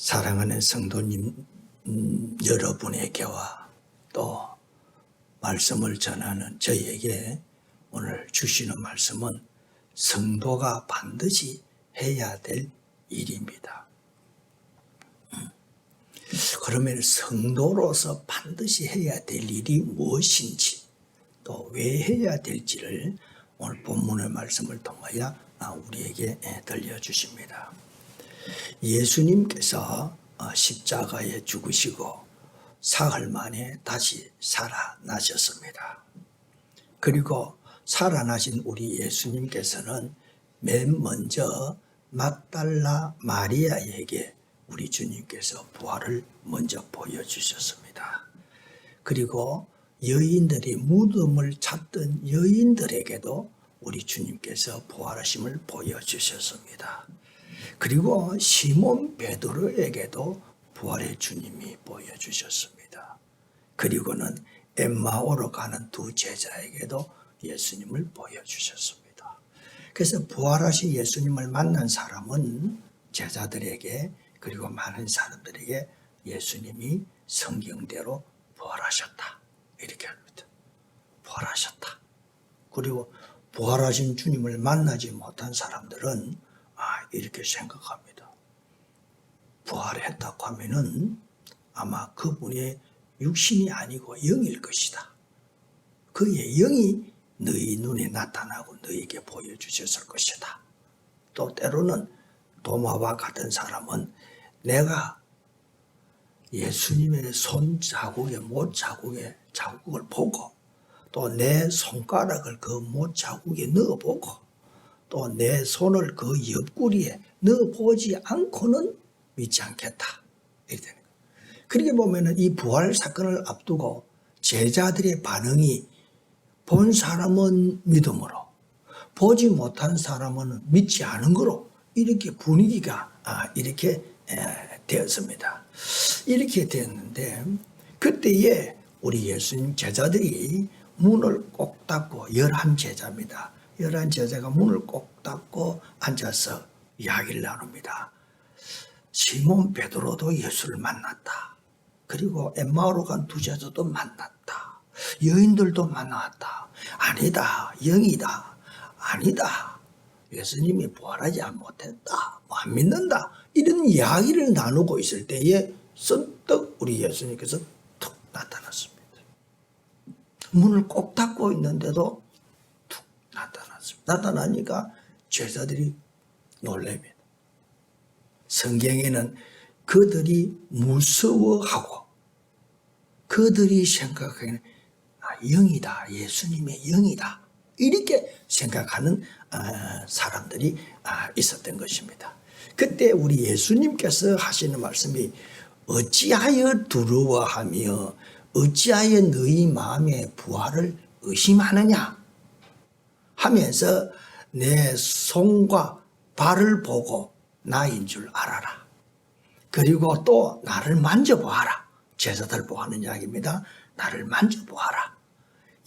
사랑하는 성도님 여러분에게와 또 말씀을 전하는 저희에게 오늘 주시는 말씀은 성도가 반드시 해야 될 일입니다. 그러면 성도로서 반드시 해야 될 일이 무엇인지 또 왜 해야 될지를 오늘 본문의 말씀을 통하여 우리에게 들려주십니다. 예수님께서 십자가에 죽으시고 사흘 만에 다시 살아나셨습니다. 그리고 살아나신 우리 예수님께서는 맨 먼저 막달라 마리아에게 우리 주님께서 부활을 먼저 보여주셨습니다. 그리고 여인들이 무덤을 찾던 여인들에게도 우리 주님께서 부활하심을 보여주셨습니다. 그리고 시몬 베드로에게도 부활의 주님이 보여주셨습니다. 그리고는 엠마오로 가는 두 제자에게도 예수님을 보여주셨습니다. 그래서 부활하신 예수님을 만난 사람은 제자들에게 그리고 많은 사람들에게 예수님이 성경대로 부활하셨다 이렇게 합니다. 부활하셨다. 그리고 부활하신 주님을 만나지 못한 사람들은 이렇게 생각합니다. 부활했다고 하면은 아마 그분의 육신이 아니고 영일 것이다. 그의 영이 너희 눈에 나타나고 너희에게 보여주셨을 것이다. 또 때로는 도마와 같은 사람은 내가 예수님의 손 자국에 못 자국에 자국을 보고 또 내 손가락을 그 못 자국에 넣어보고 또 내 손을 그 옆구리에 넣어보지 않고는 믿지 않겠다. 이렇게 되는 거예요. 그렇게 보면은 이 부활 사건을 앞두고 제자들의 반응이 본 사람은 믿음으로 보지 못한 사람은 믿지 않은 거로 이렇게 분위기가 이렇게 되었습니다. 이렇게 되었는데 그때에 우리 예수님 제자들이 문을 꼭 닫고 11제자입니다. 11제자가 문을 꼭 닫고 앉아서 이야기를 나눕니다. 시몬 베드로도 예수를 만났다. 그리고 엠마오로 간 두 제자도 만났다. 여인들도 만났다. 아니다. 영이다. 아니다. 예수님이 부활하지 못했다. 안 믿는다. 이런 이야기를 나누고 있을 때에 선뜻 우리 예수님께서 툭 나타났습니다. 문을 꼭 닫고 있는데도 툭 나타났습니다. 나타나니까 제자들이 놀랍니다. 성경에는 그들이 무서워하고 그들이 생각하기에는 영이다. 예수님의 영이다. 이렇게 생각하는 사람들이 있었던 것입니다. 그때 우리 예수님께서 하시는 말씀이 어찌하여 두려워하며 어찌하여 너희 마음의 부활을 의심하느냐 하면서 내 손과 발을 보고 나인 줄 알아라. 그리고 또 나를 만져보아라. 제자들 보하는 이야기입니다. 나를 만져보아라.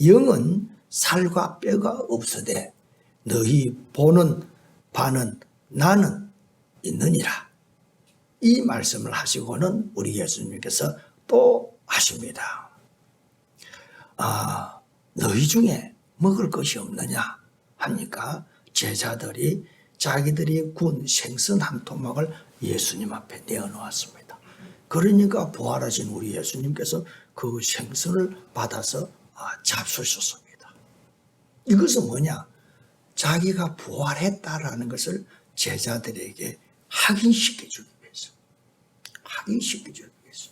영은 살과 뼈가 없으되 너희 보는 바는 나는 있느니라. 이 말씀을 하시고는 우리 예수님께서 또 하십니다. 너희 중에 먹을 것이 없느냐 하니까 제자들이 자기들이 구운 생선 한 토막을 예수님 앞에 내어놓았습니다. 그러니까 부활하신 우리 예수님께서 그 생선을 받아서 잡수셨습니다. 이것은 뭐냐? 자기가 부활했다라는 것을 제자들에게 확인시켜주기 위해서. 확인시켜주기 위해서.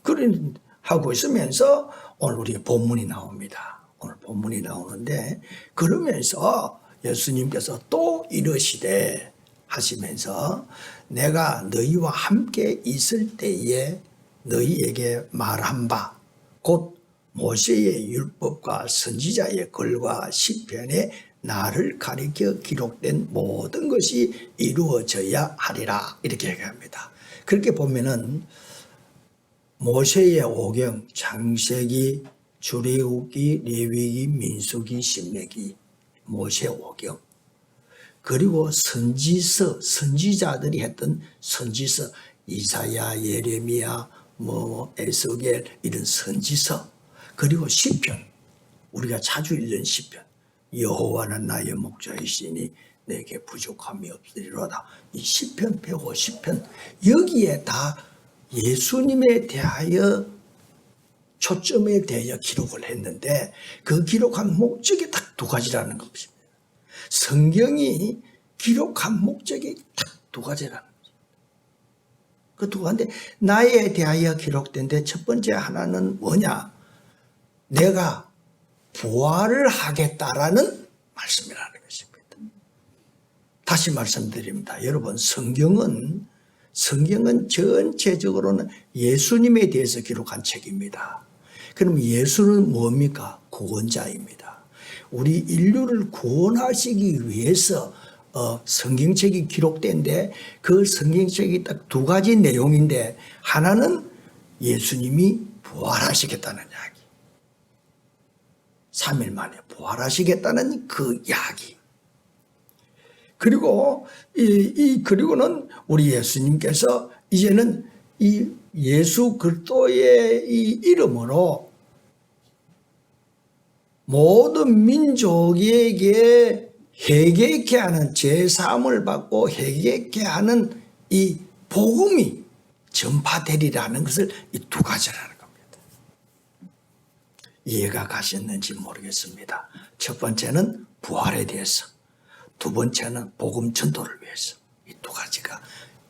그런 하고 있으면서 오늘 우리 본문이 나옵니다. 오늘 본문이 나오는데 그러면서 예수님께서 또 이러시되 하시면서 내가 너희와 함께 있을 때에 너희에게 말한 바 곧 모세의 율법과 선지자의 글과 시편에 나를 가리켜 기록된 모든 것이 이루어져야 하리라 이렇게 얘기합니다. 그렇게 보면은 모세의 오경, 창세기, 출애굽기, 레위기, 민수기, 신명기, 모세 오경 그리고 선지서, 선지자들이 했던 선지서, 이사야, 예레미야, 에스겔 이런 선지서, 그리고 시편, 우리가 자주 읽는 시편, 여호와는 나의 목자이시니 내게 부족함이 없으리로다. 이 시편 150편 여기에 다 예수님에 대하여 초점에 대하여 기록을 했는데 그 기록한 목적이 딱 두 가지라는 것입니다. 성경이 기록한 목적이 딱 두 가지라는 거죠. 그 두 가지인데 나에 대하여 기록된데 첫 번째 하나는 뭐냐? 내가 부활을 하겠다라는 말씀이라는 것입니다. 다시 말씀드립니다. 여러분, 성경은 전체적으로는 예수님에 대해서 기록한 책입니다. 그럼 예수는 뭡니까? 구원자입니다. 우리 인류를 구원하시기 위해서 성경책이 기록된데 그 성경책이 딱 두 가지 내용인데 하나는 예수님이 부활하시겠다는 이야기. 3일 만에 부활하시겠다는 그 이야기. 그리고 그리고는 우리 예수님께서 이제는 이 예수 그리스도의 이 이름으로 모든 민족에게 회개케 하는 제사함을 받고 회개케 하는 이 복음이 전파되리라는 것을 이 두 가지라는 겁니다. 이해가 가셨는지 모르겠습니다. 첫 번째는 부활에 대해서, 두 번째는 복음 전도를 위해서. 이 두 가지가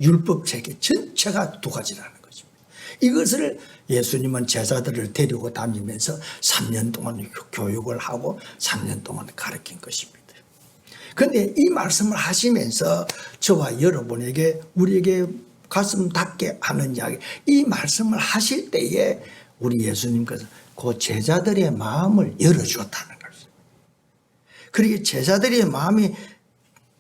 율법 체계 전체가 두 가지라는 것입니다. 이것을 예수님은 제자들을 데리고 다니면서 3년 동안 교육을 하고 3년 동안 가르친 것입니다. 그런데 이 말씀을 하시면서 저와 여러분에게 우리에게 가슴 닿게 하는 이야기, 이 말씀을 하실 때에 우리 예수님께서 그 제자들의 마음을 열어주었다는 것입니다. 그리고 제자들의 마음이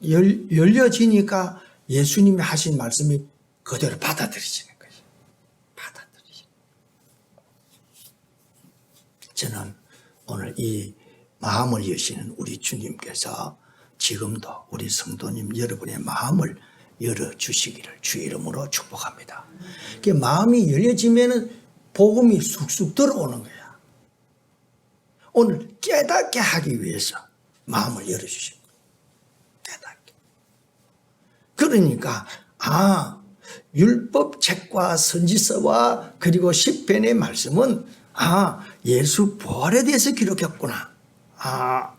열려지니까 예수님이 하신 말씀이 그대로 받아들이시는 거예요. 받아들이시는. 저는 오늘 이 마음을 여시는 우리 주님께서 지금도 우리 성도님 여러분의 마음을 열어주시기를 주 이름으로 축복합니다. 그 마음이 열려지면은 복음이 쑥쑥 들어오는 거야. 오늘 깨닫게 하기 위해서 마음을 열어주신 거예요. 깨닫게. 그러니까 율법책과 선지서와 그리고 시편의 말씀은 예수 부활에 대해서 기록했구나.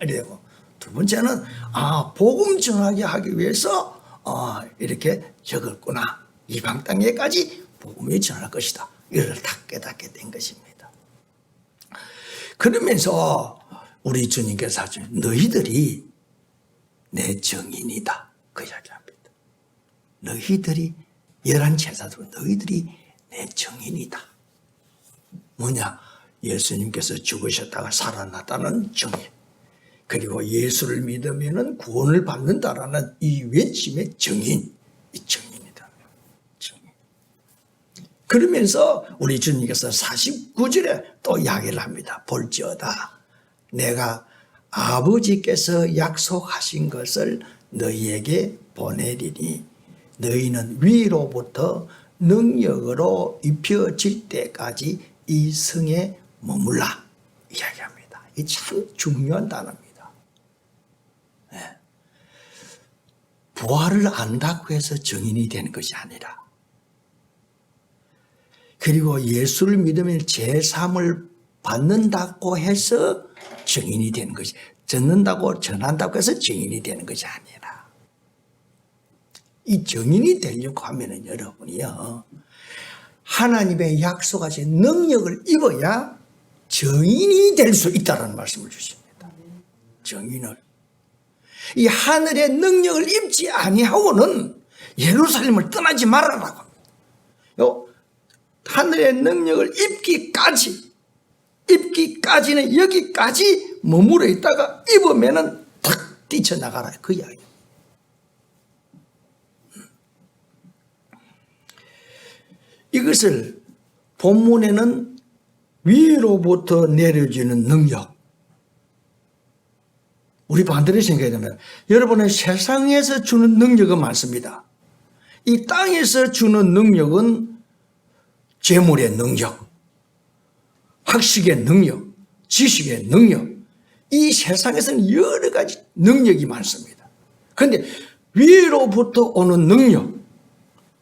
이래고 두 번째는 복음 전하게 하기 위해서 이렇게 적었구나. 이방 땅에까지 복음이 전할 것이다. 이를 다 깨닫게 된 것입니다. 그러면서 우리 주님께서 하시는 너희들이 내 증인이다. 그 이야기합니다. 너희들이 11제자들 너희들이 내 증인이다. 뭐냐? 예수님께서 죽으셨다가 살아났다는 증인. 그리고 예수를 믿으면 구원을 받는다라는 이 외침의 증인. 이 증인이다. 증인. 그러면서 우리 주님께서 49절에 또 이야기를 합니다. 볼지어다. 내가 아버지께서 약속하신 것을 너희에게 보내리니 너희는 위로부터 능력으로 입혀질 때까지 이 성에 머물라. 이야기합니다. 이 참 중요한 단어입니다. 부활을 안다고 해서 증인이 되는 것이 아니라 그리고 예수를 믿으면 제3을 받는다고 해서 증인이 되는 것이 전한다고 해서 증인이 되는 것이 아니라 이 증인이 되려고 하면은 여러분이요 하나님의 약속하신 능력을 입어야 증인이 될 수 있다는 말씀을 주십니다. 증인을 이 하늘의 능력을 입지 아니하고는 예루살렘을 떠나지 말아라고 합니다. 하늘의 능력을 입기까지는 여기까지 머물러 있다가 입으면은 탁 뛰쳐나가라. 그 이야기. 이것을 본문에는 위로부터 내려지는 능력, 우리 반대로 생각해야 됩니다. 여러분의 세상에서 주는 능력은 많습니다. 이 땅에서 주는 능력은 재물의 능력, 학식의 능력, 지식의 능력, 이 세상에서는 여러 가지 능력이 많습니다. 그런데 위로부터 오는 능력,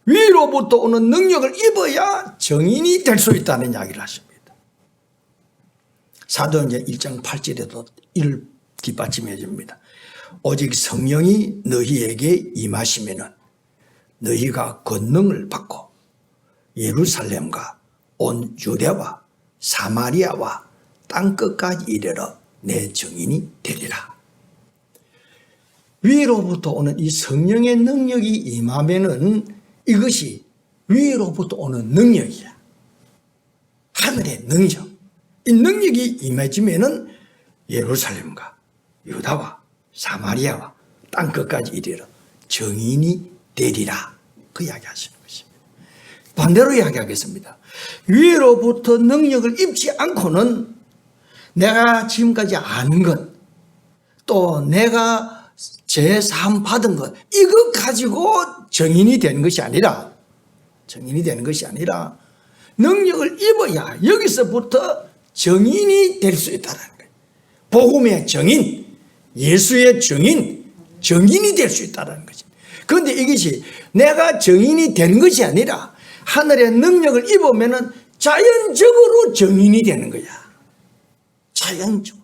위로부터 오는 능력을 입어야 정인이 될 수 있다는 이야기를 하십니다. 사도행전 1장 8절에도 이를 뒷받침해 줍니다. 오직 성령이 너희에게 임하시면은 너희가 권능을 받고 예루살렘과 온 유대와 사마리아와 땅끝까지 이르러 내 증인이 되리라. 위로부터 오는 이 성령의 능력이 임하면은 이것이 위로부터 오는 능력이야. 하늘의 능력. 이 능력이 임해지면은 예루살렘과 유다와 사마리아와 땅끝까지 이르러 증인이 되리라. 그 이야기 하시는 것입니다. 반대로 이야기하겠습니다. 위로부터 능력을 입지 않고는 내가 지금까지 아는 것, 또 내가 제사함 받은 것, 이거 가지고 정인이 되는 것이 아니라, 능력을 입어야 여기서부터 정인이 될 수 있다는 거예요. 복음의 정인, 예수의 정인, 정인이 될 수 있다는 거죠. 그런데 이것이 내가 정인이 되는 것이 아니라 하늘의 능력을 입으면은 자연적으로 정인이 되는 거야. 자연적으로.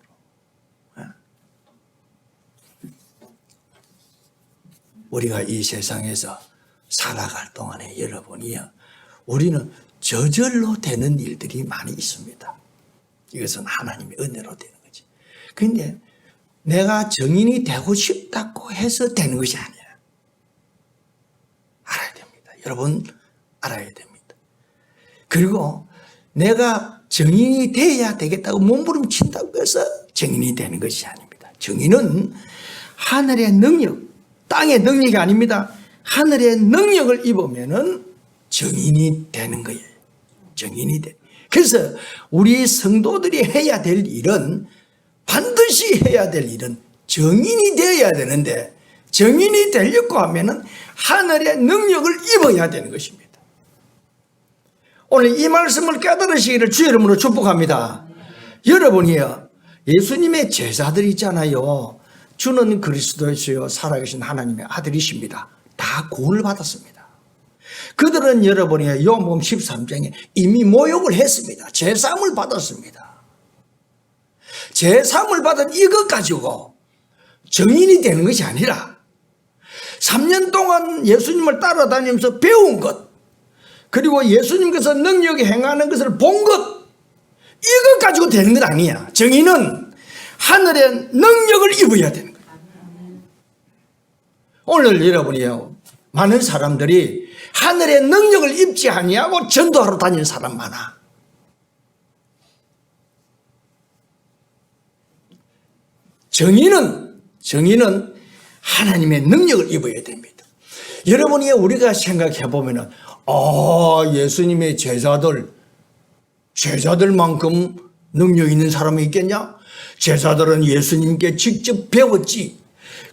우리가 이 세상에서 살아갈 동안에 여러분이요, 우리는 저절로 되는 일들이 많이 있습니다. 이것은 하나님의 은혜로 되는 거지. 그런데 내가 정인이 되고 싶다고 해서 되는 것이 아니야. 알아야 됩니다. 여러분 알아야 됩니다. 그리고 내가 정인이 돼야 되겠다고 몸부림친다고 해서 정인이 되는 것이 아닙니다. 정인은 하늘의 능력, 땅의 능력이 아닙니다. 하늘의 능력을 입으면은 정인이 되는 거예요. 정인이 돼. 그래서 우리 성도들이 해야 될 일은, 반드시 해야 될 일은 정인이 되어야 되는데, 정인이 되려고 하면은 하늘의 능력을 입어야 되는 것입니다. 오늘 이 말씀을 깨달으시기를 주의 이름으로 축복합니다. 여러분이요, 예수님의 제자들이 있잖아요. 주는 그리스도이시요 살아계신 하나님의 아들이십니다. 다 구원을 받았습니다. 그들은 여러분이 요한복음 13장에 이미 모욕을 했습니다. 제사함을 받았습니다. 제사함을 받은 이것 가지고 정인이 되는 것이 아니라 3년 동안 예수님을 따라다니면서 배운 것, 그리고 예수님께서 능력이 행하는 것을 본 것, 이것 가지고 되는 것 아니야. 정인은 하늘의 능력을 입어야 되는 거예요. 오늘 여러분이요, 많은 사람들이 하늘의 능력을 입지 아니하고 전도하러 다니는 사람 많아. 정인은 하나님의 능력을 입어야 됩니다. 여러분이 우리가 생각해 보면은, 예수님의 제자들만큼 능력 있는 사람이 있겠냐? 제자들은 예수님께 직접 배웠지.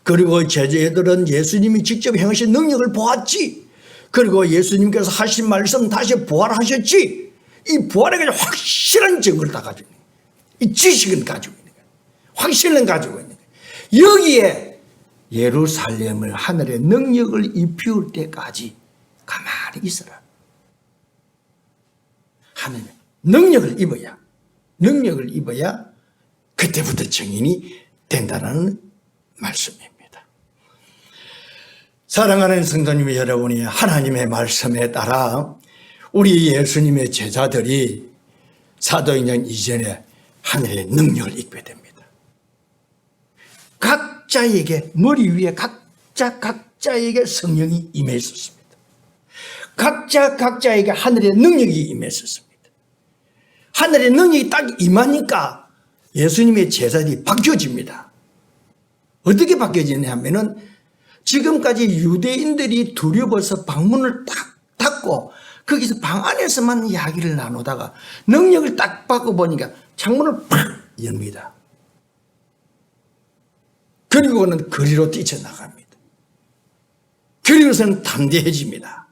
그리고 제자들은 예수님이 직접 행하신 능력을 보았지. 그리고 예수님께서 하신 말씀 다시 부활하셨지. 이 부활에 대한 확실한 증거를 다 가지고 있는 거예요. 이 지식은 가지고 있는 거예요. 확신은 가지고 있는 거예요. 여기에 예루살렘을 하늘의 능력을 입히울 때까지 가만히 있어라. 하늘의 능력을 입어야 그때부터 증인이 된다는 말씀입니다. 사랑하는 성도님 여러분이, 하나님의 말씀에 따라 우리 예수님의 제자들이 사도행전 이전에 하늘의 능력을 입게 됩니다. 각자에게, 머리 위에 각자에게 성령이 임해 있었습니다. 각자에게 하늘의 능력이 임했었습니다. 하늘의 능력이 딱 임하니까 예수님의 제자들이 바뀌어집니다. 어떻게 바뀌어지냐 하면은, 지금까지 유대인들이 두려워서 방문을 딱 닫고 거기서 방 안에서만 이야기를 나누다가 능력을 딱 바꿔보니까 창문을 팍 엽니다. 그리고는 거리로 뛰쳐나갑니다. 그리고서는 담대해집니다.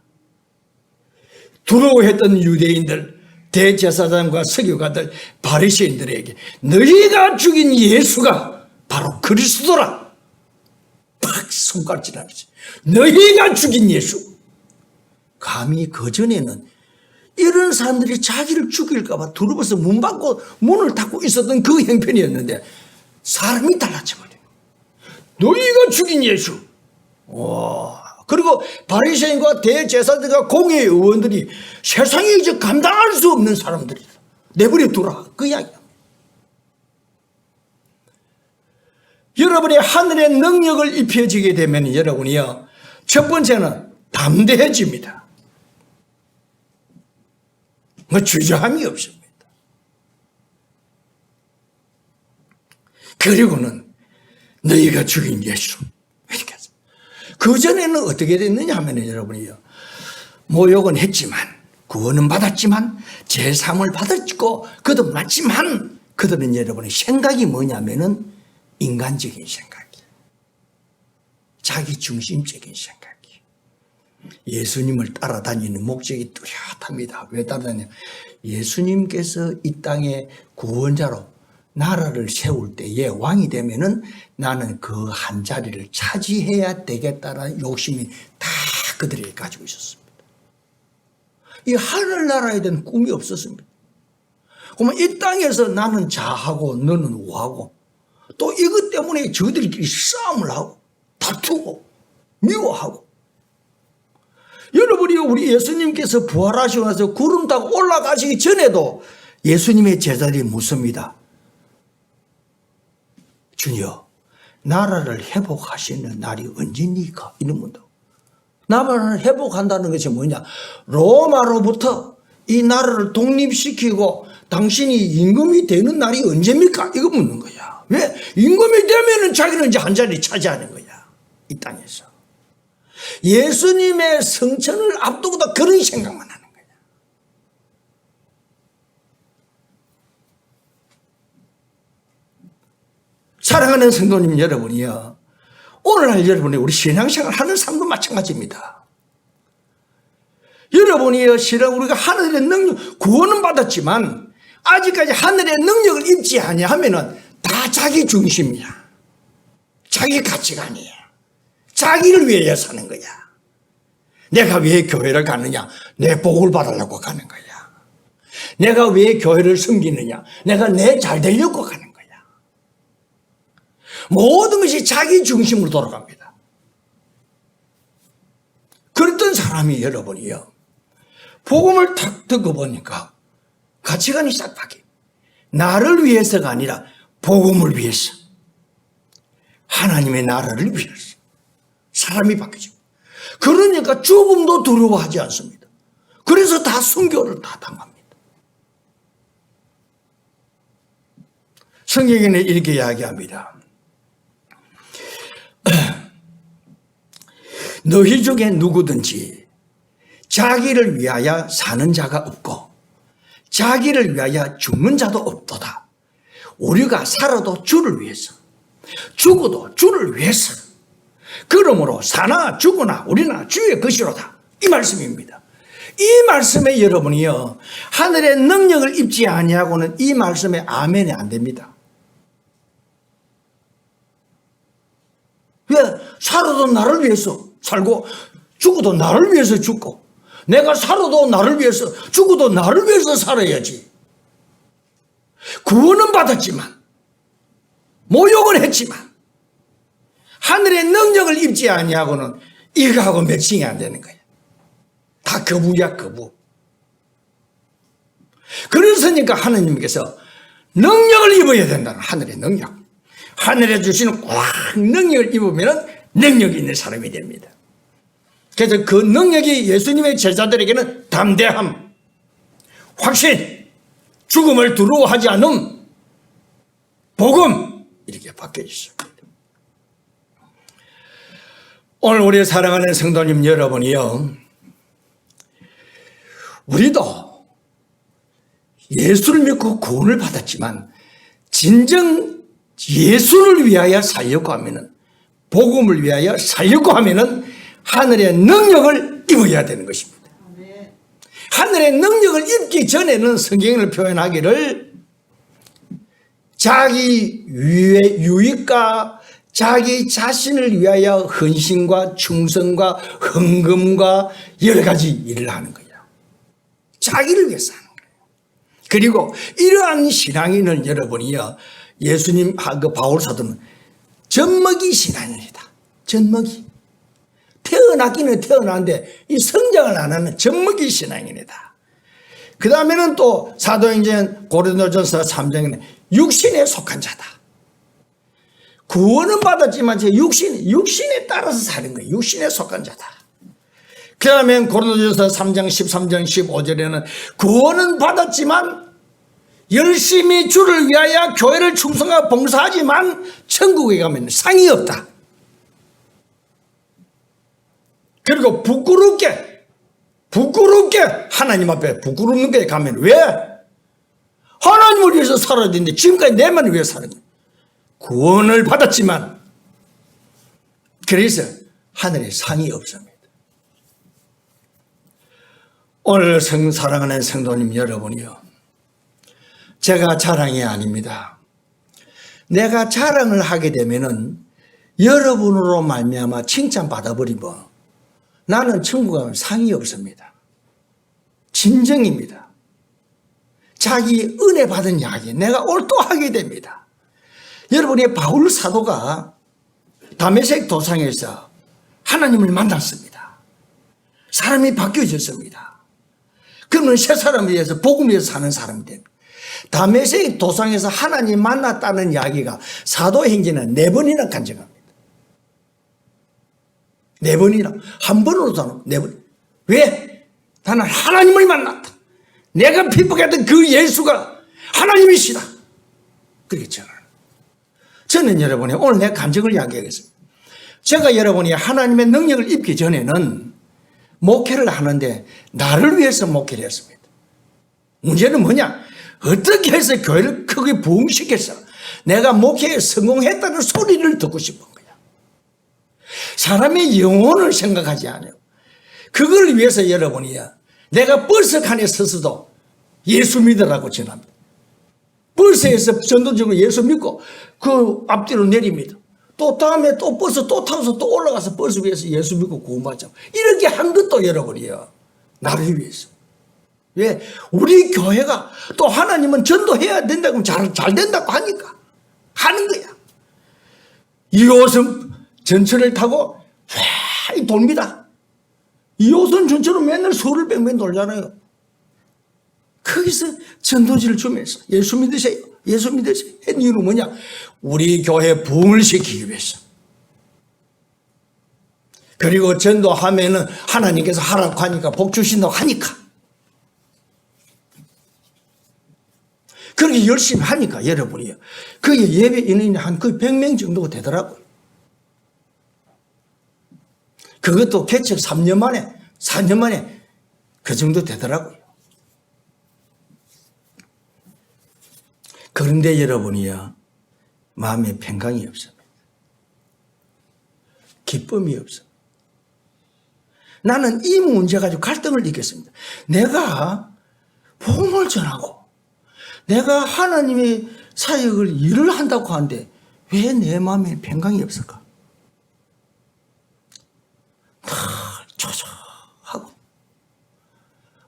두려워했던 유대인들, 대제사장과 서기관들, 바리새인들에게 너희가 죽인 예수가 바로 그리스도라. 팍 손가락질하면서 너희가 죽인 예수. 감히 그전에는 이런 사람들이 자기를 죽일까 봐 두려워서 문을 닫고 있었던 그 형편이었는데 사람이 달라져 버려요. 너희가 죽인 예수. 그리고 바리새인과 대제사장과 공회 의원들이 세상에 이제 감당할 수 없는 사람들이다. 내버려 두라. 그 이야기야. 여러분이 하늘의 능력을 입혀지게 되면 여러분이요, 첫 번째는 담대해집니다. 주저함이 없습니다. 그리고는 너희가 죽인 예수. 이렇게 했어요. 그전에는 어떻게 됐느냐 하면 여러분이요, 모욕은 했지만, 구원은 받았지만, 제삼을 받았고, 그도 맞지만, 그들은 여러분의 생각이 뭐냐면은 인간적인 생각이에요. 자기 중심적인 생각이에요. 예수님을 따라다니는 목적이 뚜렷합니다. 왜 따라다니냐? 예수님께서 이 땅에 구원자로 나라를 세울 때에 왕이 되면은 나는 그 한 자리를 차지해야 되겠다는 욕심이 다 그들에게 가지고 있었습니다. 이 하늘나라에 대한 꿈이 없었습니다. 그러면 이 땅에서 나는 자하고 너는 우하고 또 이것 때문에 저들끼리 싸움을 하고 다투고 미워하고. 여러분이 우리 예수님께서 부활하시고 나서 구름 타고 올라가시기 전에도 예수님의 제자들이 묻습니다. 주여, 나라를 회복하시는 날이 언제입니까? 이러면서 나라를 회복한다는 것이 뭐냐? 로마로부터 이 나라를 독립시키고 당신이 임금이 되는 날이 언제입니까? 이거 묻는 거야. 왜? 임금이 되면은 자기는 이제 한 자리 차지하는 거야. 이 땅에서. 예수님의 성천을 앞두고도 그런 생각만 하는 거야. 사랑하는 성도님 여러분이요, 오늘날 여러분이 우리 신앙생활 하는 삶도 마찬가지입니다. 여러분이요, 실은 우리가 하늘의 능력, 구원은 받았지만 아직까지 하늘의 능력을 입지 아니하면은 다 자기 중심이야. 자기 가치관이야. 자기를 위해 사는 거야. 내가 왜 교회를 가느냐? 내 복을 받으려고 가는 거야. 내가 왜 교회를 섬기느냐? 내가 내 잘 되려고 가는 거야. 모든 것이 자기 중심으로 돌아갑니다. 그랬던 사람이 여러분이요, 복음을 탁 듣고 보니까 가치관이 싹 바뀌어. 나를 위해서가 아니라 복음을 위해서, 하나님의 나라를 위해서 사람이 바뀌죠. 그러니까 죽음도 두려워하지 않습니다. 그래서 다 순교를 다 당합니다. 성경에는 이렇게 이야기합니다. 너희 중에 누구든지 자기를 위하여 사는 자가 없고 자기를 위하여 죽는 자도 없도다. 우리가 살아도 주를 위해서, 죽어도 주를 위해서. 그러므로 사나 죽으나 우리나 주의 것이로다. 이 말씀입니다. 이 말씀에 여러분이요, 하늘의 능력을 입지 아니하고는 이 말씀에 아멘이 안 됩니다. 왜? 살아도 나를 위해서 살고 죽어도 나를 위해서 죽고, 내가 살아도 나를 위해서 죽어도 나를 위해서 살아야지. 구원은 받았지만, 모욕은 했지만, 하늘의 능력을 입지 아니하고는 이거하고 매칭이 안 되는 거야. 다 거부야, 거부. 그래서니까 하느님께서 능력을 입어야 된다는, 하늘의 능력. 하늘에 주시는 꽉 능력을 입으면 능력이 있는 사람이 됩니다. 그래서 그 능력이 예수님의 제자들에게는 담대함, 확신, 죽음을 두려워하지 않음, 복음, 이렇게 바뀌어 있습니다. 오늘 우리 사랑하는 성도님 여러분이요, 우리도 예수를 믿고 구원을 받았지만 진정 예수를 위하여 살려고 하면은 복음을 위하여 살려고 하면은 하늘의 능력을 입어야 되는 것입니다. 하늘의 능력을 입기 전에는 성경을 표현하기를 자기 유익과 자기 자신을 위하여 헌신과 충성과 헌금과 여러 가지 일을 하는 거예요. 자기를 위해서 하는 거예요. 그리고 이러한 신앙인은 여러분이요, 예수님 그 바울 사도는 젖먹이 신앙입니다. 젖먹이. 태어나기는 태어났는데 이 성장을 안 하는 젖먹이 신앙입니다. 그 다음에는 또 사도행전 고린도전서 3장에는 육신에 속한 자다. 구원은 받았지만 제 육신에 따라서 사는 거예요. 육신에 속한 자다. 그 다음에 고린도전서 3장 13장 15절에는 구원은 받았지만 열심히 주를 위하여 교회를 충성하고 봉사하지만 천국에 가면 상이 없다. 그리고 부끄럽게 하나님 앞에 부끄럽는 게 가면 왜? 하나님을 위해서 살아야 되는데 지금까지 내만 위해 사는 거예요. 구원을 받았지만 그래서 하늘에 상이 없습니다. 오늘 사랑하는 성도님 여러분이요, 제가 자랑이 아닙니다. 내가 자랑을 하게 되면은 여러분으로 말미암아 칭찬 받아버리면 나는 천국 가면 상이 없습니다. 진정입니다. 자기 은혜 받은 이야기 내가 올도하게 됩니다. 여러분이 바울 사도가 다메섹 도상에서 하나님을 만났습니다. 사람이 바뀌어졌습니다. 그러면 새 사람에 대해서 복음에 대해서 사는 사람이 됩니다. 다메섹 도상에서 하나님 만났다는 이야기가 사도행전은 4번이나 간증합니다. 4번이나, 한 번으로도 안 하고 4번. 왜? 나는 하나님을 만났다. 내가 핍박했던 그 예수가 하나님이시다. 그렇죠. 저는 여러분이 오늘 내 간증을 이야기하겠습니다. 제가 여러분이 하나님의 능력을 입기 전에는 목회를 하는데 나를 위해서 목회를 했습니다. 문제는 뭐냐? 어떻게 해서 교회를 크게 부흥시켰어? 내가 목회에 성공했다는 소리를 듣고 싶은 거야. 사람의 영혼을 생각하지 않아요. 그걸 위해서 여러분이야, 내가 버스 칸에 서서도 예수 믿으라고 전합니다. 버스에서 전도적으로 예수 믿고 그 앞뒤로 내립니다. 또 다음에 또 버스 또 타서 또 올라가서 버스 위에서 예수 믿고 구원받자. 이렇게 한 것도 여러분이요, 나를 위해서. 왜? 우리 교회가 또 하나님은 전도해야 된다고 하면 잘 된다고 하니까 하는 거야. 2호선 전철을 타고 쫙 돕니다. 2호선 전철로 맨날 서울을 뺑뺑 돌잖아요. 거기서 전도지를 주면서 예수 믿으세요. 예수 믿으세요. 했는 이유는 뭐냐? 우리 교회 부흥을 시키기 위해서. 그리고 전도하면은 하나님께서 하라고 하니까 복 주신다고 하니까. 그렇게 열심히 하니까 여러분이요, 그게 예배 인원이 한 거의 100명 정도가 되더라고요. 그것도 개척 3년 만에 4년 만에 그 정도 되더라고요. 그런데 여러분이요, 마음에 평강이 없습니다. 기쁨이 없어. 나는 이 문제 가지고 갈등을 느꼈습니다. 내가 복음을 전하고 내가 하나님의 사역을 일을 한다고 하는데 왜 내 마음에 평강이 없을까? 다 초조하고,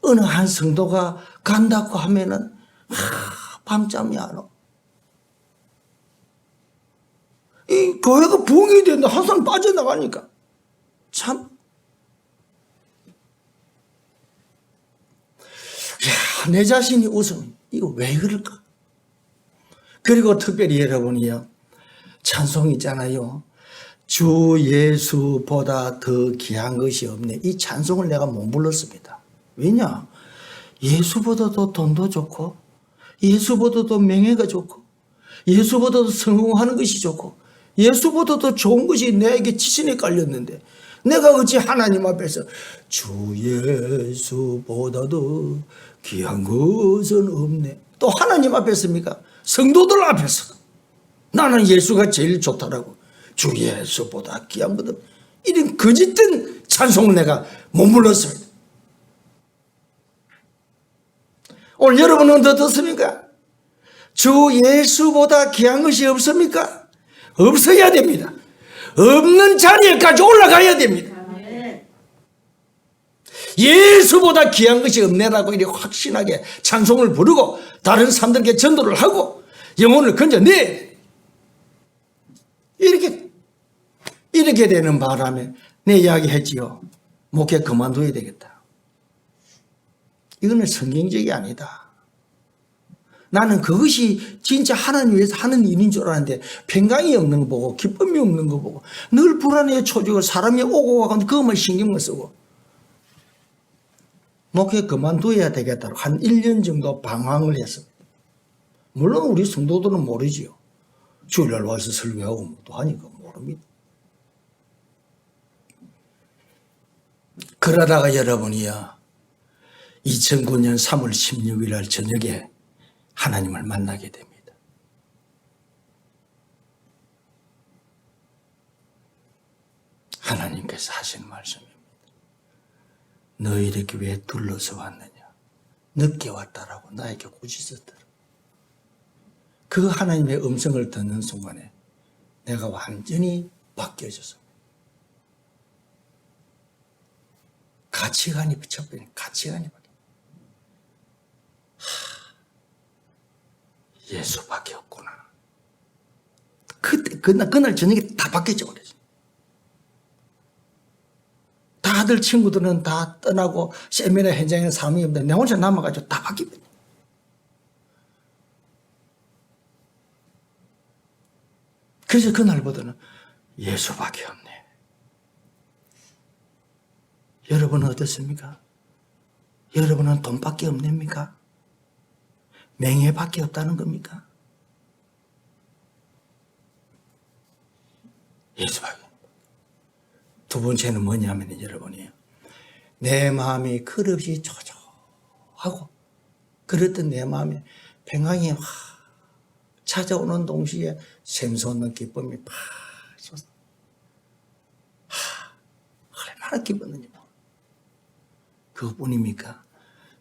어느 한 성도가 간다고 하면은 밤잠이 안 와. 이 교회가 부흥이 되는데 항상 빠져나가니까 참, 내 자신이 웃으면 이거 왜 그럴까? 그리고 특별히 여러분이요, 찬송 있잖아요. 주 예수보다 더 귀한 것이 없네. 이 찬송을 내가 못 불렀습니다. 왜냐? 예수보다도 돈도 좋고, 예수보다도 명예가 좋고, 예수보다도 성공하는 것이 좋고, 예수보다도 좋은 것이 내게 지신에 깔렸는데 내가 어찌 하나님 앞에서 주 예수보다도 귀한 것은 없네. 또 하나님 앞에서입니까? 성도들 앞에서 나는 예수가 제일 좋다라고 주 예수보다 귀한 것 없다. 이런 거짓된 찬송을 내가 못 불렀습니다. 오늘 여러분은 어떻습니까? 주 예수보다 귀한 것이 없습니까? 없어야 됩니다. 없는 자리에까지 올라가야 됩니다. 예수보다 귀한 것이 없네라고 이렇게 확신하게 찬송을 부르고 다른 사람들에게 전도를 하고 영혼을 건져내. 이렇게 되는 바람에 내 이야기 했지요. 목회 그만둬야 되겠다. 이거는 성경적이 아니다. 나는 그것이 진짜 하나님 위해서 하는 일인 줄 알았는데 평강이 없는 거 보고 기쁨이 없는 거 보고 늘 불안해 초조고 사람이 오고 가고 그것만 신경을 쓰고 목회 그만둬야 되겠다고 한 1년 정도 방황을 했습니다. 물론 우리 성도들은 모르지요. 주일날 와서 설교하고 또 하니까 모릅니다. 그러다가 여러분이요 2009년 3월 16일 날 저녁에 하나님을 만나게 됩니다. 하나님께서 하신 말씀입니다. 너희를 왜 둘러서 왔느냐? 늦게 왔다라고 나에게 꾸짖었더라. 그 하나님의 음성을 듣는 순간에 내가 완전히 바뀌어졌습니다. 가치관이 비춰버린 가치관이 바뀌어. 예수밖에 없구나. 그날 저녁에 다 바뀌었죠. 다들 친구들은 다 떠나고 세미나 현장에는 사람이 없는데 내 혼자 남아가지고 다 바뀌거든요. 그래서 그날보다는 예수밖에 없네. 여러분은 어떻습니까? 여러분은 돈밖에 없습니까? 명예밖에 없다는 겁니까? 예수밖에. 두 번째는 뭐냐면 여러분이요. 내 마음이 그릇이 초조하고 그랬던 내 마음에 평강이 확 찾아오는 동시에 샘솟는 기쁨이 팍 솟아. 얼마나 기뻤는지. 그것뿐입니까?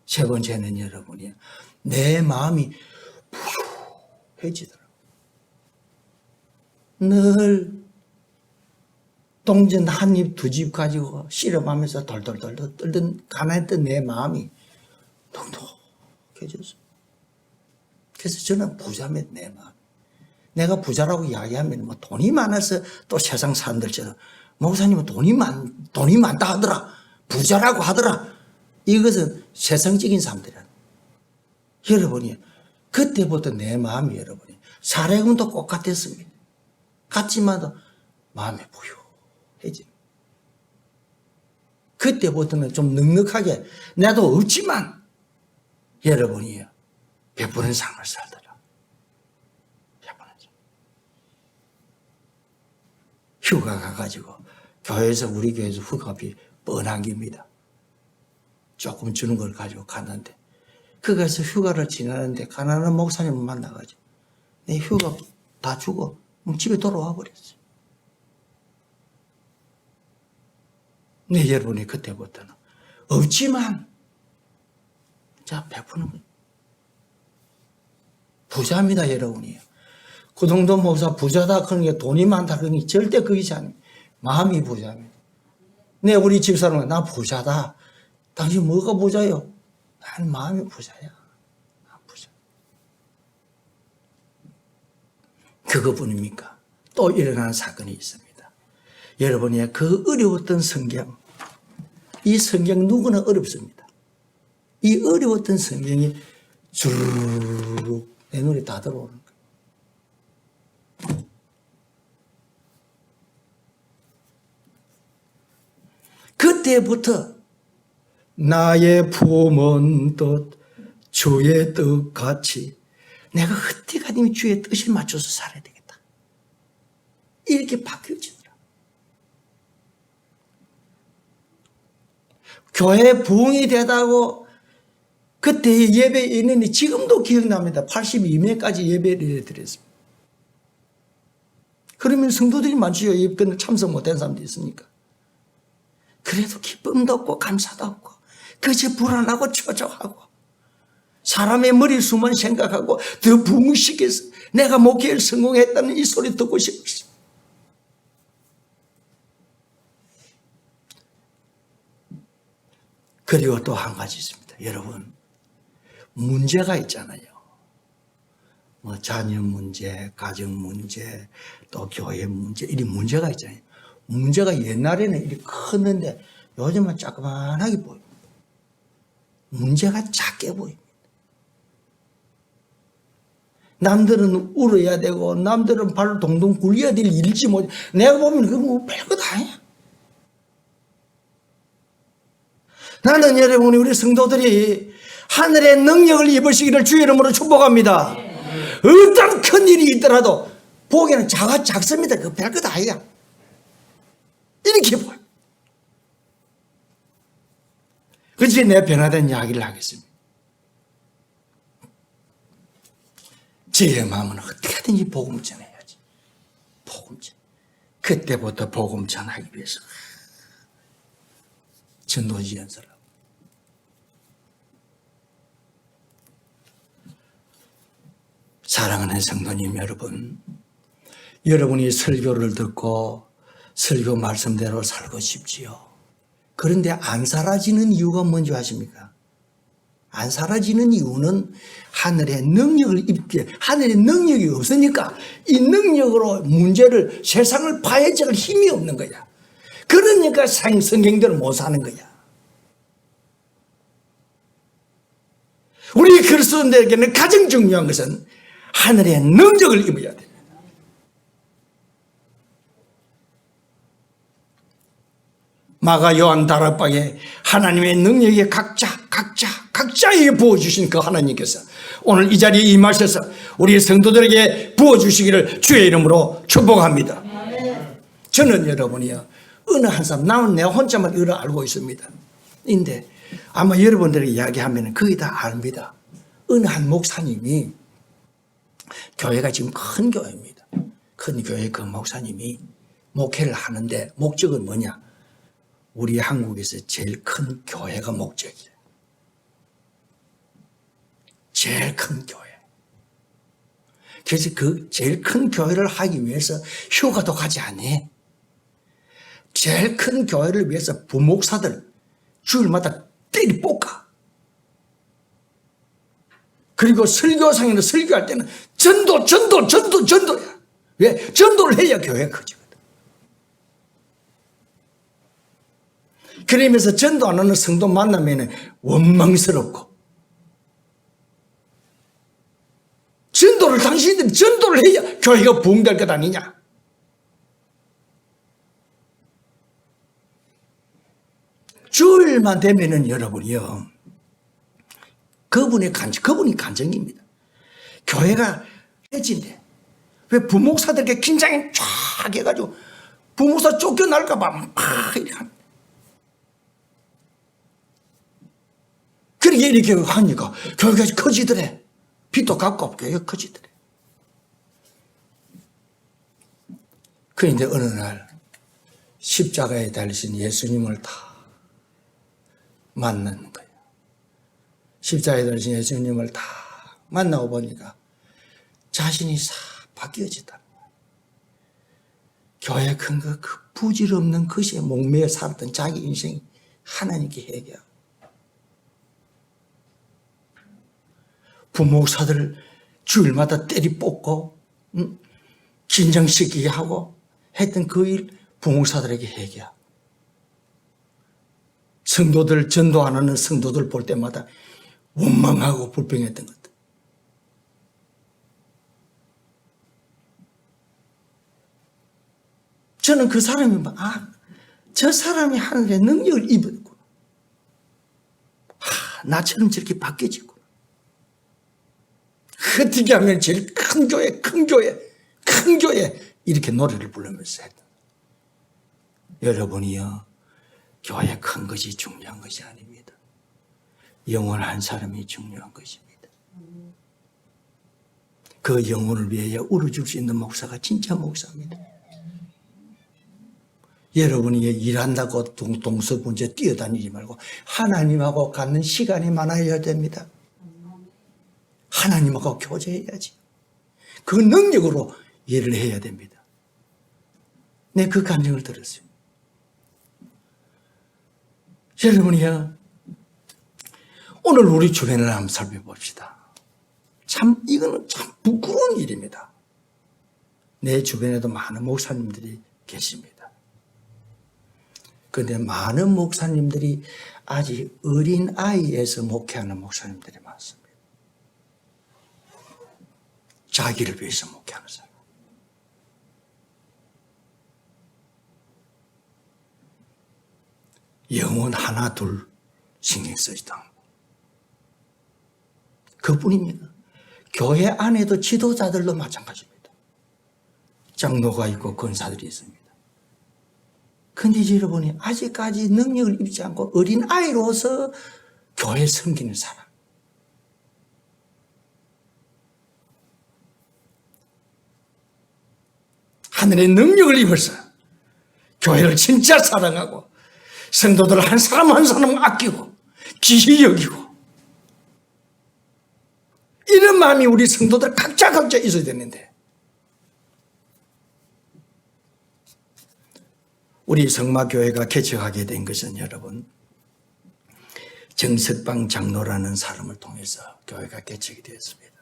세 번째는 여러분이요. 내 마음이 부유해지더라고요. 늘 동전 한 입 두 집 가지고 씨름하면서 덜덜덜 떨던 가난했던 내 마음이 넉넉해졌어요. 그래서 저는 부자면 내 마음. 내가 부자라고 이야기하면 뭐 돈이 많아서 또 세상 사람들처럼 목사님은 돈이 많다 하더라. 부자라고 하더라. 이것은 세상적인 사람들이야. 여러분이 그때부터 내 마음이 여러분이 사례금도 똑같았습니다. 같지만도 마음이 부유해지. 그때부터는 좀 넉넉하게 나도 없지만 여러분이요 베푸는 삶을 살더라. 휴가 가가지고 교회에서 우리 교회에서 휴가비 뻔한 겁니다. 조금 주는 걸 가지고 갔는데 거기서 휴가를 지나는데 가난한 목사님을 만나가지고 내 휴가 다 주고 집에 돌아와 버렸어요. 네, 여러분이 그때부터는 없지만 자 베푸는 거예요. 부자입니다, 여러분이요. 그 정도 목사 부자다 그런 게 돈이 많다 그런 게 절대 그것이 아니에요. 마음이 부자입니다. 네, 우리 집사람은 나 부자다. 당신 뭐가 부자요? 난 마음이 부자야. 난 부자. 그것뿐입니까? 또 일어나는 사건이 있습니다. 여러분이 그 어려웠던 성경, 이 성경 누구나 어렵습니다. 이 어려웠던 성경이 주르륵 내 눈에 다 들어오는 거예요. 그때부터 나의 품은 뜻 주의 뜻같이 내가 헛되가니 주의 뜻에 맞춰서 살아야 되겠다. 이렇게 바뀌어지더라. 교회 부흥이 되다고 그때 예배 있는데 지금도 기억납니다. 82명까지 예배를 드렸습니다. 그러면 성도들이 많지요. 이건 참석 못한 사람도 있으니까. 그래도 기쁨도 없고 감사도 없고 그저 불안하고 초조하고 사람의 머리수만 생각하고 더 붕식해서 내가 목회를 성공했다는 이 소리 듣고 싶었어. 그리고 또 한 가지 있습니다. 여러분, 문제가 있잖아요. 뭐 자녀 문제, 가정 문제, 또 교회 문제, 이런 문제가 있잖아요. 문제가 옛날에는 이렇게 컸는데 요즘은 조그만하게 보입니다. 문제가 작게 보입니다. 남들은 울어야 되고 남들은 발을 동동 굴려야 될 일이지 뭐 내가 보면 그거 뭐 별거 다 아니야. 나는 여러분이 우리 성도들이 하늘의 능력을 입으시기를 주의 이름으로 축복합니다. 어떤 큰 일이 있더라도 보기에는 작습니다. 그 별거 다 아니야. 이렇게 보여. 그래서 내가 변화된 이야기를 하겠습니다. 제 마음은 어떻게든지 복음 전해야지. 복음 전. 그때부터 복음 전하기 위해서 전도지 연설하고. 사랑하는 성도님 여러분, 여러분이 설교를 듣고 설교 말씀대로 살고 싶지요. 그런데 안 사라지는 이유가 뭔지 아십니까? 안 사라지는 이유는 하늘의 능력을 입게, 하늘의 능력이 없으니까 이 능력으로 문제를, 세상을 파헤칠 힘이 없는 거야. 그러니까 성경대로 못 사는 거야. 우리 그리스도인들에게는 가장 중요한 것은 하늘의 능력을 입어야 됩니다. 마가 요한 다락방에 하나님의 능력이 각자에게 부어주신 그 하나님께서 오늘 이 자리에 임하셔서 우리 성도들에게 부어주시기를 주의 이름으로 축복합니다. 저는 여러분이요, 어느 한 사람, 나는 내가 혼자만 이걸 알고 있습니다. 근데 아마 여러분들에게 이야기하면 거의 다 압니다. 어느 한 목사님이, 교회가 지금 큰 교회입니다. 큰 교회 그 목사님이 목회를 하는데 목적은 뭐냐? 우리 한국에서 제일 큰 교회가 목적이에요. 제일 큰 교회. 그래서 그 제일 큰 교회를 하기 위해서 휴가도 가지 않네. 제일 큰 교회를 위해서 부목사들 주일마다 때리 볶아. 그리고 설교상에는 설교할 때는 전도야. 왜? 전도를 해야 교회가 커지거든. 그러면서 전도 안 하는 성도 만나면 원망스럽고, 당신들이 전도를 해야 교회가 부흥될 것 아니냐. 주일만 되면은 여러분이요, 그분이 간증입니다. 교회가 해진대. 왜 부목사들에게 긴장이 쫙 해가지고 부목사 쫓겨날까봐 막 이렇게 합니다. 그렇게 이렇게 하니까 교회가 커지더래. 빛도 갖고 없고 교회가 커지더래. 그런데 어느 날 십자가에 달리신 예수님을 다 만난 거예요. 십자가에 달리신 예수님을 다 만나고 보니까 자신이 싹 바뀌어지다. 교회 큰 거, 그 부질없는 것에 목매어 살았던 자기 인생이 하나님께 회개하고, 부목사들 주일마다 때리 뽑고 긴장시키게 하고 했던 그 일 부목사들에게 회개하고, 성도들 전도 안 하는 성도들 볼 때마다 원망하고 불평했던 것들. 저는 그 사람이 저 사람이 하늘의 능력을 입었구나. 나처럼 저렇게 바뀌어지고. 어떻게 하면 제일 큰 교회 이렇게 노래를 부르면서 했다. 여러분이요, 교회 큰 것이 중요한 것이 아닙니다. 영원한 사람이 중요한 것입니다. 그 영혼을 위하여 울어줄 수 있는 목사가 진짜 목사입니다. 여러분이 일한다고 동서분제 뛰어다니지 말고 하나님하고 갖는 시간이 많아야 됩니다. 하나님하고 교제해야지. 그 능력으로 일을 해야 됩니다. 내 그 감정을 들었어요. 여러분이요, 오늘 우리 주변을 한번 살펴봅시다. 참 이거는 참 부끄러운 일입니다. 내 주변에도 많은 목사님들이 계십니다. 그런데 많은 목사님들이 아직 어린 아이에서 목회하는 목사님들이 많습니다. 자기를 위해서 목회하는 사람. 영혼 하나 둘 신경 쓰지도 않고. 그뿐입니다. 교회 안에도 지도자들도 마찬가지입니다. 장로가 있고 권사들이 있습니다. 그런데 여러분이 아직까지 능력을 입지 않고 어린 아이로서 교회 섬기는 사람. 하늘의 능력을 입어서 교회를 진짜 사랑하고 성도들 한 사람 한 사람 아끼고 귀히 여기고 이런 마음이 우리 성도들 각자 있어야 되는데 우리 성마교회가 개척하게 된 것은 여러분 정석방 장로라는 사람을 통해서 교회가 개척이 되었습니다.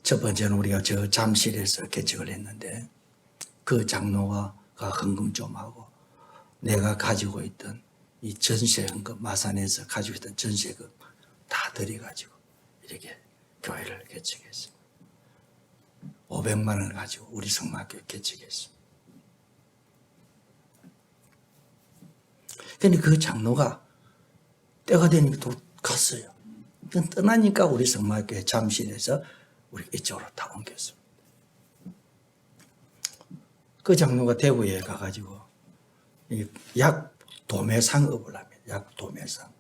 첫 번째는 우리가 저 잠실에서 개척을 했는데 그 장로가 헌금 좀 하고 내가 가지고 있던 이 전세 헌금 마산에서 가지고 있던 전세금 다 들여가지고 이렇게 교회를 개척했습니다. 500만 원을 가지고 우리 성마교회 개척했습니다. 근데 그 장로가 때가 되니까 또 갔어요. 떠나니까 우리 성마교회 잠실에서 우리 이쪽으로 다 옮겼습니다. 그 장로가 대구에 가가지고 약 도매상업을 합니다. 약 도매상.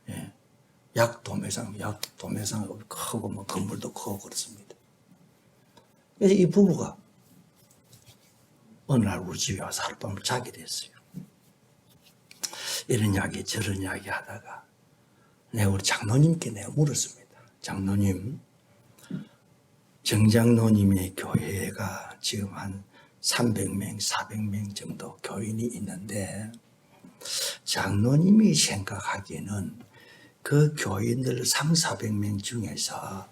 예. 약 도매상업이 크고 뭐 건물도 크고 그렇습니다. 그래서 이 부부가 어느 날 우리 집에 와서 하룻밤을 자게 됐어요. 이런 이야기 저런 이야기 하다가 내가 우리 장로님께 내가 물었습니다. 장로님, 정장로님의 교회가 지금 한 300명, 400명 정도 교인이 있는데 장로님이 생각하기에는 그 교인들 3, 400명 중에서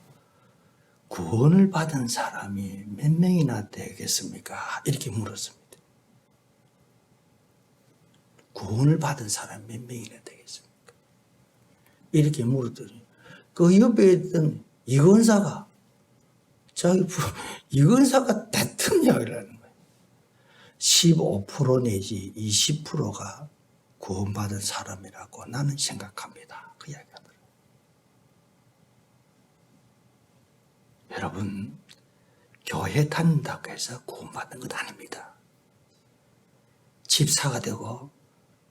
구원을 받은 사람이 몇 명이나 되겠습니까? 이렇게 물었습니다. 구원을 받은 사람이 몇 명이나 되겠습니까? 이렇게 물었더니 그 옆에 있던 이건사가 이건사가 대통령이라는 거예요. 15% 내지 20%가 구원받은 사람이라고 나는 생각합니다. 그 이야기 하더라고요. 여러분, 교회 다닌다고 해서 구원받는 것 아닙니다. 집사가 되고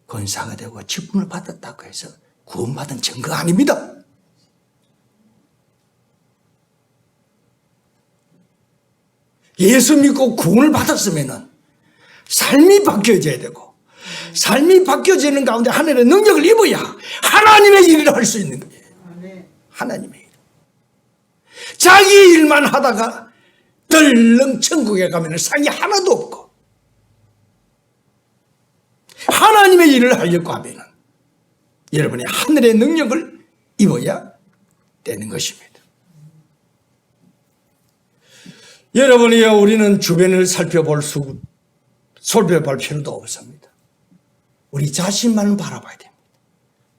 권사가 되고 직분을 받았다고 해서 구원받은 증거 아닙니다. 예수 믿고 구원을 받았으면 삶이 바뀌어져야 되고 삶이 바뀌어지는 가운데 하늘의 능력을 입어야 하나님의 일을 할 수 있는 거예요. 하나님의 일. 자기 일만 하다가 덜렁 천국에 가면 상이 하나도 없고 하나님의 일을 하려고 하면 여러분이 하늘의 능력을 입어야 되는 것입니다. 여러분이요, 우리는 주변을 살펴볼 필요도 없습니다. 우리 자신만을 바라봐야 됩니다.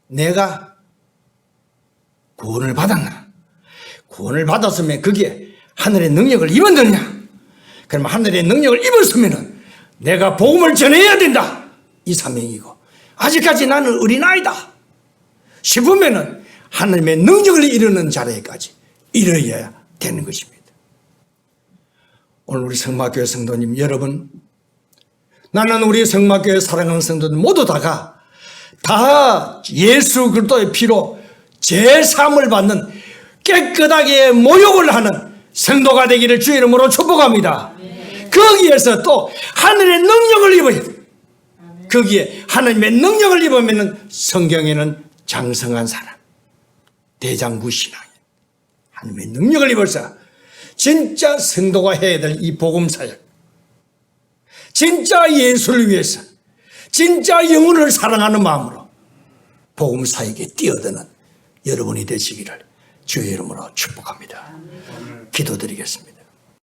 내가 구원을 받았나? 구원을 받았으면 그게 하늘의 능력을 입었느냐? 그럼 하늘의 능력을 입었으면 내가 복음을 전해야 된다. 이 사명이고, 아직까지 나는 어린아이다 싶으면 하나님의 능력을 이루는 자리에까지 이르러야 되는 것입니다. 오늘 우리 성마교회 성도님 여러분, 나는 우리 성마교회 사랑하는 성도들 모두 다가 다 예수 그리스도의 피로 제사함을 받는 깨끗하게 모욕을 하는 성도가 되기를 주의 이름으로 축복합니다. 거기에서 또 하늘의 능력을 입어야 돼요. 거기에 하나님의 능력을 입으면 성경에는 장성한 사람, 대장부 신앙에 하나님의 능력을 입어서 진짜 성도가 해야 될 이 복음사역, 진짜 예수를 위해서 진짜 영혼을 사랑하는 마음으로 복음사역에 뛰어드는 여러분이 되시기를 주의 이름으로 축복합니다. 기도드리겠습니다.